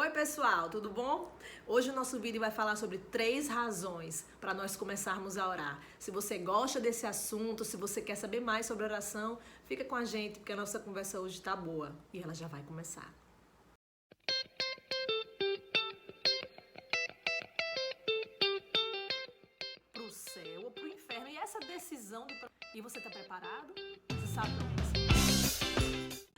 Oi pessoal, tudo bom? Hoje o nosso vídeo vai falar sobre 3 razões para nós começarmos a orar. Se você gosta desse assunto, se você quer saber mais sobre oração, fica com a gente porque a nossa conversa hoje está boa e ela já vai começar. Pro céu ou pro inferno, e essa decisão de... E você está preparado? Você sabe para onde você vai?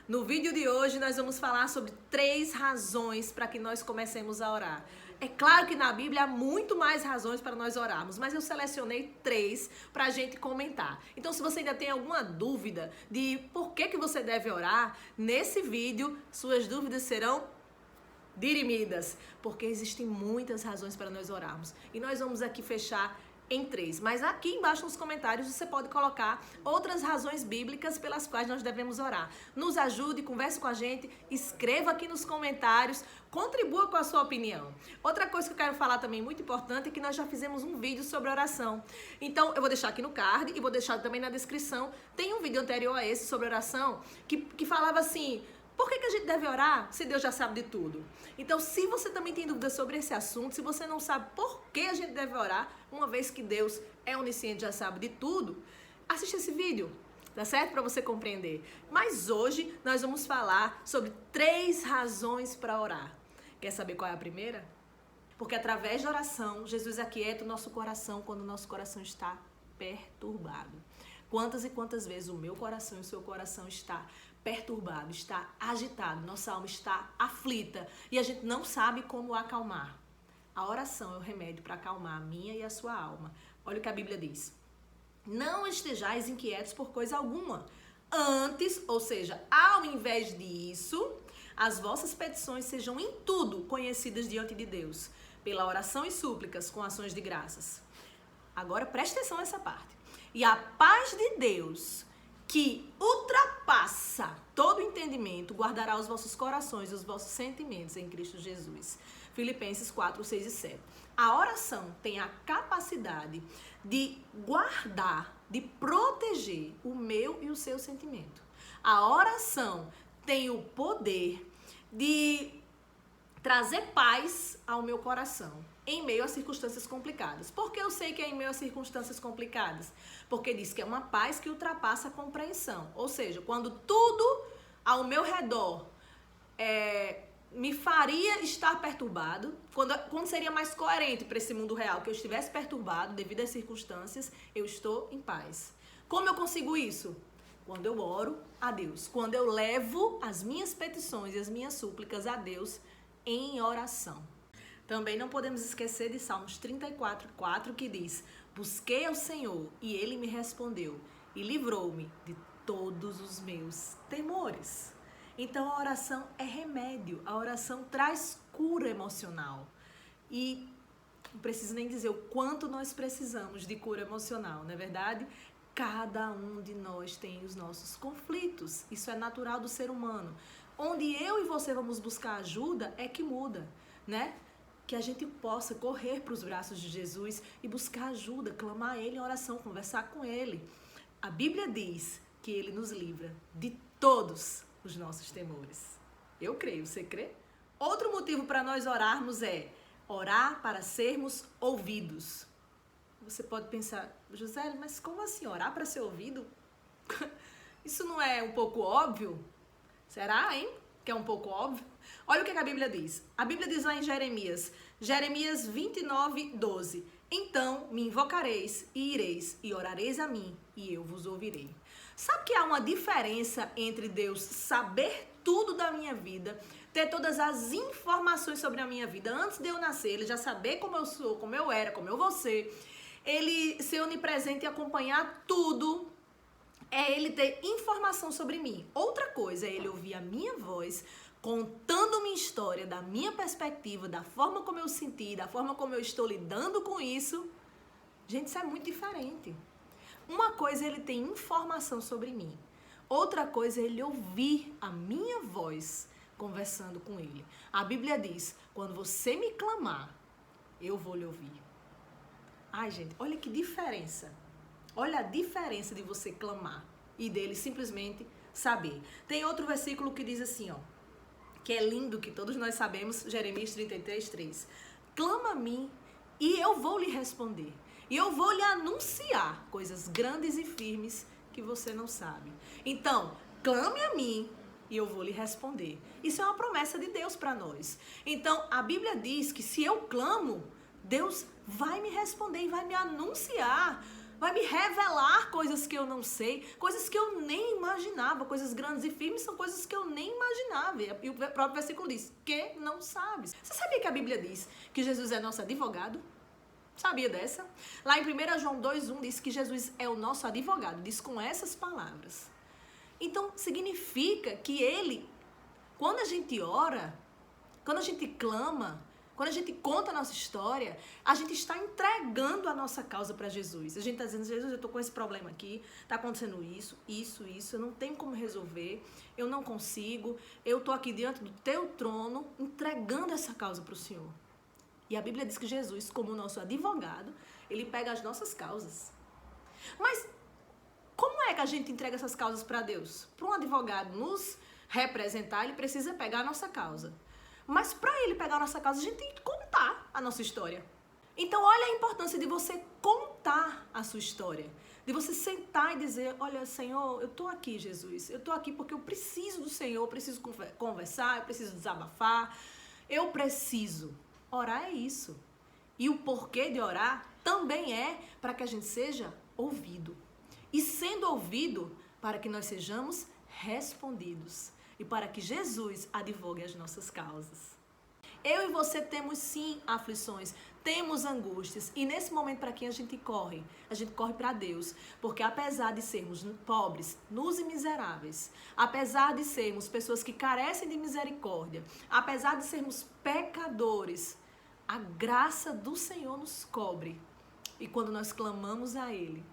No vídeo de hoje nós vamos falar sobre 3 razões para que nós comecemos a orar. É claro que na Bíblia há muito mais razões para nós orarmos, mas eu selecionei 3 para a gente comentar. Então se você ainda tem alguma dúvida de por que você deve orar, nesse vídeo suas dúvidas serão dirimidas, porque existem muitas razões para nós orarmos. E nós vamos aqui fechar em 3, mas aqui embaixo nos comentários você pode colocar outras razões bíblicas pelas quais nós devemos orar. Nos ajude, converse com a gente, escreva aqui nos comentários, contribua com a sua opinião. Outra coisa que eu quero falar também muito importante é que nós já fizemos um vídeo sobre oração. Então eu vou deixar aqui no card e vou deixar também na descrição. Tem um vídeo anterior a esse sobre oração que falava assim: por que a gente deve orar se Deus já sabe de tudo? Então, se você também tem dúvidas sobre esse assunto, se você não sabe por que a gente deve orar, uma vez que Deus é onisciente, já sabe de tudo, assista esse vídeo, tá certo? Para você compreender. Mas hoje nós vamos falar sobre 3 razões para orar. Quer saber qual é a primeira? Porque através da oração, Jesus aquieta o nosso coração quando o nosso coração está perturbado. Quantas e quantas vezes o meu coração e o seu coração está perturbado, está agitado, nossa alma está aflita e a gente não sabe como acalmar. A oração é o remédio para acalmar a minha e a sua alma. Olha o que a Bíblia diz: não estejais inquietos por coisa alguma. Antes, ou seja, ao invés disso, as vossas petições sejam em tudo conhecidas diante de Deus, pela oração e súplicas com ações de graças. Agora preste atenção nessa parte. E a paz de Deus, que ultrapassa todo entendimento, guardará os vossos corações e os vossos sentimentos em Cristo Jesus. Filipenses 4, 6 e 7. A oração tem a capacidade de guardar, de proteger o meu e o seu sentimento. A oração tem o poder de trazer paz ao meu coração em meio a circunstâncias complicadas. Por que eu sei que é em meio a circunstâncias complicadas? Porque diz que é uma paz que ultrapassa a compreensão. Ou seja, quando tudo ao meu redor me faria estar perturbado, quando seria mais coerente para esse mundo real que eu estivesse perturbado devido às circunstâncias, eu estou em paz. Como eu consigo isso? Quando eu oro a Deus, quando eu levo as minhas petições e as minhas súplicas a Deus em oração. Também não podemos esquecer de Salmos 34:4, que diz: busquei ao Senhor e Ele me respondeu e livrou-me de todos os meus temores. Então a oração é remédio, a oração traz cura emocional. E não preciso nem dizer o quanto nós precisamos de cura emocional, não é verdade? Cada um de nós tem os nossos conflitos, isso é natural do ser humano. Onde eu e você vamos buscar ajuda é que muda, né? Que a gente possa correr para os braços de Jesus e buscar ajuda, clamar a Ele em oração, conversar com Ele. A Bíblia diz que Ele nos livra de todos os nossos temores. Eu creio, você crê? Outro motivo para nós orarmos é orar para sermos ouvidos. Você pode pensar: José, mas como assim orar para ser ouvido? Isso não é um pouco óbvio? Será, hein? Que é um pouco óbvio? Olha o que a Bíblia diz. A Bíblia diz lá em Jeremias 29:12. Então me invocareis e ireis e orareis a mim e eu vos ouvirei. Sabe que há uma diferença entre Deus saber tudo da minha vida, ter todas as informações sobre a minha vida antes de eu nascer, Ele já saber como eu sou, como eu era, como eu vou ser, Ele ser onipresente e acompanhar tudo, é Ele ter informação sobre mim. Outra coisa é Ele ouvir a minha voz, contando minha história, da minha perspectiva, da forma como eu senti, da forma como eu estou lidando com isso. Gente, isso é muito diferente. Uma coisa é Ele ter informação sobre mim. Outra coisa é Ele ouvir a minha voz conversando com Ele. A Bíblia diz: quando você me clamar, eu vou lhe ouvir. Ai, gente, olha que diferença. Olha a diferença de você clamar e dele simplesmente saber. Tem outro versículo que diz assim, ó: que é lindo, que todos nós sabemos, Jeremias 33:3. Clama a mim e eu vou lhe responder. E eu vou lhe anunciar coisas grandes e firmes que você não sabe. Então, clame a mim e eu vou lhe responder. Isso é uma promessa de Deus para nós. Então, a Bíblia diz que se eu clamo, Deus vai me responder e vai me anunciar, vai me revelar coisas que eu não sei, coisas que eu nem imaginava, coisas grandes e firmes são coisas que eu nem imaginava. E o próprio versículo diz, que não sabes. Você sabia que a Bíblia diz que Jesus é nosso advogado? Sabia dessa? Lá em 1 João 2:1 diz que Jesus é o nosso advogado, diz com essas palavras. Então, significa que ele, quando a gente ora, quando a gente clama, quando a gente conta a nossa história, a gente está entregando a nossa causa para Jesus. A gente está dizendo, Jesus, eu estou com esse problema aqui, está acontecendo isso, eu não tenho como resolver, eu não consigo, eu estou aqui diante do teu trono, entregando essa causa para o Senhor. E a Bíblia diz que Jesus, como nosso advogado, ele pega as nossas causas. Mas como é que a gente entrega essas causas para Deus? Para um advogado nos representar, ele precisa pegar a nossa causa. Mas para ele pegar a nossa causa, a gente tem que contar a nossa história. Então, olha a importância de você contar a sua história. De você sentar e dizer, olha, Senhor, eu estou aqui, Jesus. Eu estou aqui porque eu preciso do Senhor, eu preciso conversar, eu preciso desabafar. Eu preciso. Orar é isso. E o porquê de orar também é para que a gente seja ouvido. E sendo ouvido, para que nós sejamos respondidos. E para que Jesus advogue as nossas causas. Eu e você temos sim aflições, temos angústias. E nesse momento para quem a gente corre? A gente corre para Deus. Porque apesar de sermos pobres, nus e miseráveis, apesar de sermos pessoas que carecem de misericórdia, apesar de sermos pecadores, a graça do Senhor nos cobre. E quando nós clamamos a Ele,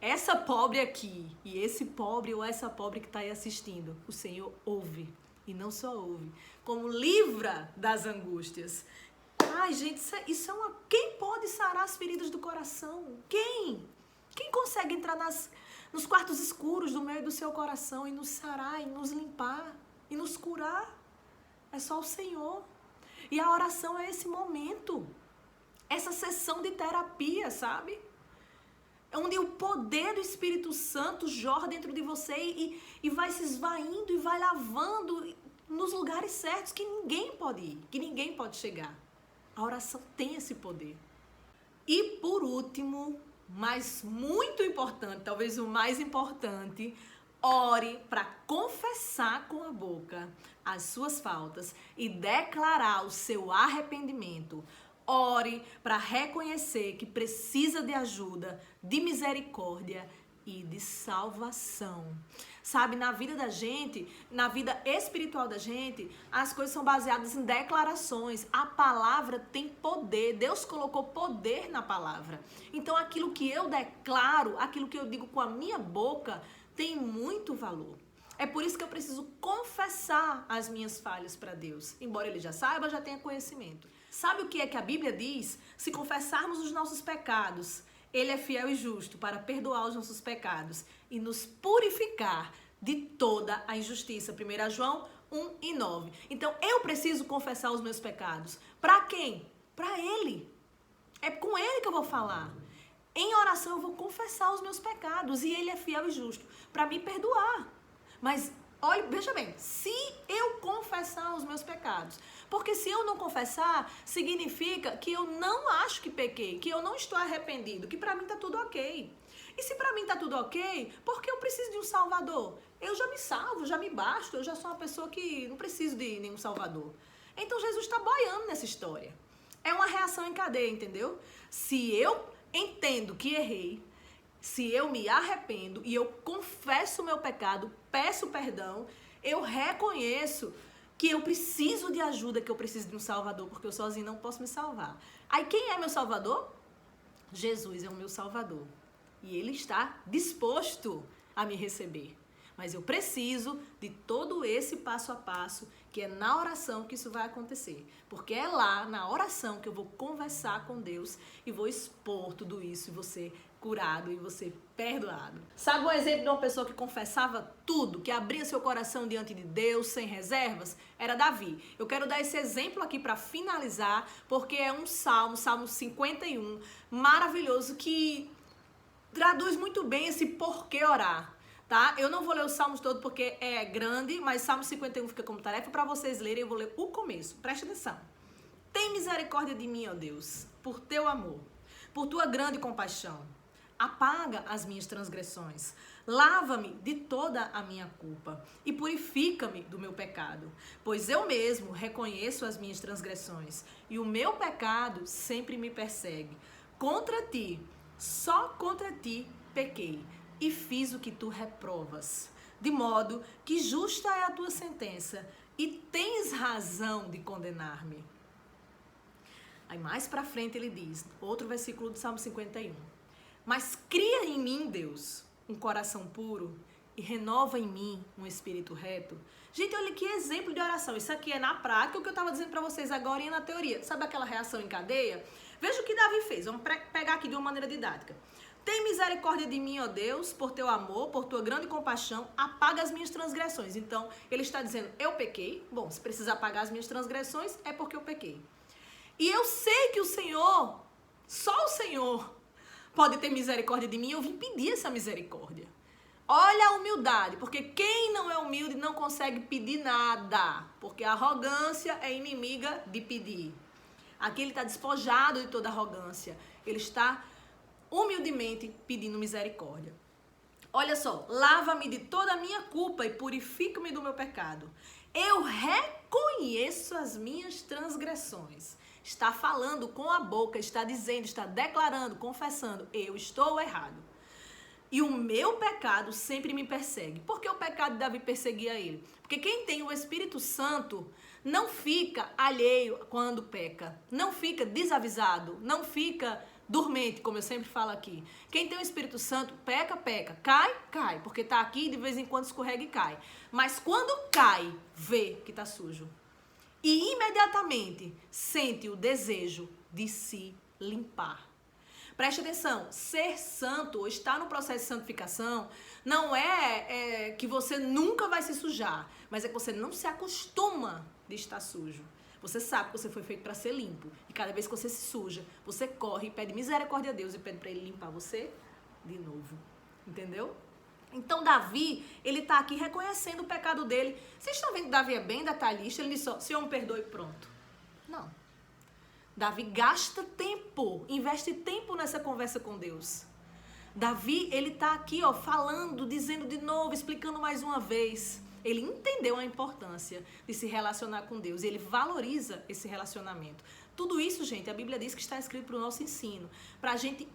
essa pobre aqui e esse pobre ou essa pobre que está aí assistindo, o Senhor ouve. E não só ouve, como livra das angústias. Ai, gente, isso é uma... Quem pode sarar as feridas do coração? Quem? Quem consegue entrar nos quartos escuros do meio do seu coração e nos sarar, e nos limpar, e nos curar? É só o Senhor. E a oração é esse momento. Essa sessão de terapia, sabe? Onde o poder do Espírito Santo jorra dentro de você e vai se esvaindo e vai lavando nos lugares certos que ninguém pode ir, que ninguém pode chegar. A oração tem esse poder. E por último, mas muito importante, talvez o mais importante, ore para confessar com a boca as suas faltas e declarar o seu arrependimento. Ore para reconhecer que precisa de ajuda, de misericórdia e de salvação. Sabe, na vida da gente, na vida espiritual da gente, as coisas são baseadas em declarações. A palavra tem poder. Deus colocou poder na palavra. Então, aquilo que eu declaro, aquilo que eu digo com a minha boca, tem muito valor. É por isso que eu preciso confessar as minhas falhas para Deus. Embora Ele já saiba, já tenha conhecimento. Sabe o que é que a Bíblia diz? Se confessarmos os nossos pecados, Ele é fiel e justo para perdoar os nossos pecados e nos purificar de toda a injustiça. 1 João 1:9. Então, eu preciso confessar os meus pecados. Para quem? Para Ele. É com Ele que eu vou falar. Em oração, eu vou confessar os meus pecados e Ele é fiel e justo para me perdoar. Mas, olha, veja bem, se eu confessar os meus pecados, porque se eu não confessar, significa que eu não acho que pequei, que eu não estou arrependido, que para mim tá tudo ok. E se para mim tá tudo ok, por que eu preciso de um salvador? Eu já me salvo, já me basto, eu já sou uma pessoa que não preciso de nenhum salvador. Então Jesus está boiando nessa história. É uma reação em cadeia, entendeu? Se eu entendo que errei, se eu me arrependo e eu confesso o meu pecado, peço perdão, eu reconheço que eu preciso de ajuda, que eu preciso de um salvador, porque eu sozinho não posso me salvar. Aí quem é meu salvador? Jesus é o meu salvador. E Ele está disposto a me receber. Mas eu preciso de todo esse passo a passo, que é na oração que isso vai acontecer. Porque é lá, na oração, que eu vou conversar com Deus e vou expor tudo isso e você curado e você perdoado. Sabe um exemplo de uma pessoa que confessava tudo, que abria seu coração diante de Deus sem reservas? Era Davi. Eu quero dar esse exemplo aqui para finalizar, porque é um salmo, Salmo 51, maravilhoso, que traduz muito bem esse porquê orar. Tá? Eu não vou ler os salmos todos porque é grande, mas Salmo 51 fica como tarefa para vocês lerem. Eu vou ler o começo. Preste atenção. Tem misericórdia de mim, ó Deus, por teu amor, por tua grande compaixão. Apaga as minhas transgressões, lava-me de toda a minha culpa e purifica-me do meu pecado, pois eu mesmo reconheço as minhas transgressões e o meu pecado sempre me persegue. Contra ti, só contra ti pequei e fiz o que tu reprovas, de modo que justa é a tua sentença e tens razão de condenar-me. Aí mais pra frente ele diz, outro versículo do Salmo 51. Mas cria em mim, Deus, um coração puro e renova em mim um espírito reto. Gente, olha que exemplo de oração. Isso aqui é na prática o que eu estava dizendo para vocês agora e na teoria. Sabe aquela reação em cadeia? Veja o que Davi fez. Vamos pegar aqui de uma maneira didática. Tem misericórdia de mim, ó Deus, por teu amor, por tua grande compaixão, apaga as minhas transgressões. Então, ele está dizendo, eu pequei. Bom, se precisa apagar as minhas transgressões, é porque eu pequei. E eu sei que o Senhor, só o Senhor, pode ter misericórdia de mim, eu vim pedir essa misericórdia. Olha a humildade, porque quem não é humilde não consegue pedir nada, porque a arrogância é inimiga de pedir. Aqui ele está despojado de toda arrogância, ele está humildemente pedindo misericórdia. Olha só, lava-me de toda a minha culpa e purifica-me do meu pecado. Eu reconheço as minhas transgressões. Está falando com a boca, está dizendo, está declarando, confessando, eu estou errado. E o meu pecado sempre me persegue. Por que o pecado de Davi perseguia ele? Porque quem tem o Espírito Santo não fica alheio quando peca. Não fica desavisado, não fica dormente, como eu sempre falo aqui. Quem tem o Espírito Santo, peca, peca. Cai, cai. Porque está aqui, de vez em quando escorrega e cai. Mas quando cai, vê que está sujo. E imediatamente sente o desejo de se limpar. Preste atenção, ser santo ou estar no processo de santificação não é que você nunca vai se sujar, mas é que você não se acostuma de estar sujo. Você sabe que você foi feito para ser limpo. E cada vez que você se suja, você corre e pede misericórdia a Deus e pede para ele limpar você de novo. Entendeu? Então, Davi, ele está aqui reconhecendo o pecado dele. Vocês estão vendo que Davi é bem detalhista? Ele diz só, Senhor, me perdoe, pronto. Não. Davi gasta tempo, investe tempo nessa conversa com Deus. Davi, ele está aqui, ó, falando, dizendo de novo, explicando mais uma vez. Ele entendeu a importância de se relacionar com Deus. E ele valoriza esse relacionamento. Tudo isso, gente, a Bíblia diz que está escrito para o nosso ensino. Pra gente,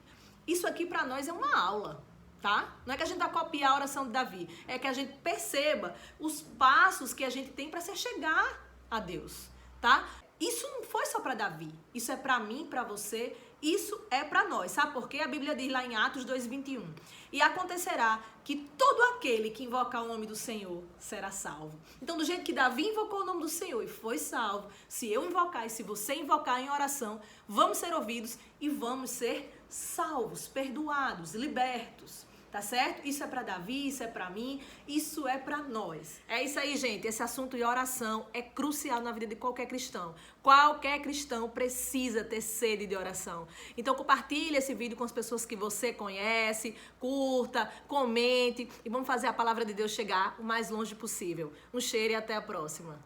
isso aqui para nós é uma aula. Tá? Não é que a gente vai copiar a oração de Davi, é que a gente perceba os passos que a gente tem para se chegar a Deus, tá? Isso não foi só para Davi, isso é para mim, para você, isso é para nós, sabe por quê? A Bíblia diz lá em Atos 2:21, e acontecerá que todo aquele que invocar o nome do Senhor será salvo. Então, do jeito que Davi invocou o nome do Senhor e foi salvo, se eu invocar e se você invocar em oração, vamos ser ouvidos e vamos ser salvos, perdoados, libertos. Tá certo? Isso é para Davi, isso é para mim, isso é para nós. É isso aí, gente. Esse assunto de oração é crucial na vida de qualquer cristão. Qualquer cristão precisa ter sede de oração. Então, compartilhe esse vídeo com as pessoas que você conhece, curta, comente e vamos fazer a palavra de Deus chegar o mais longe possível. Um cheiro e até a próxima.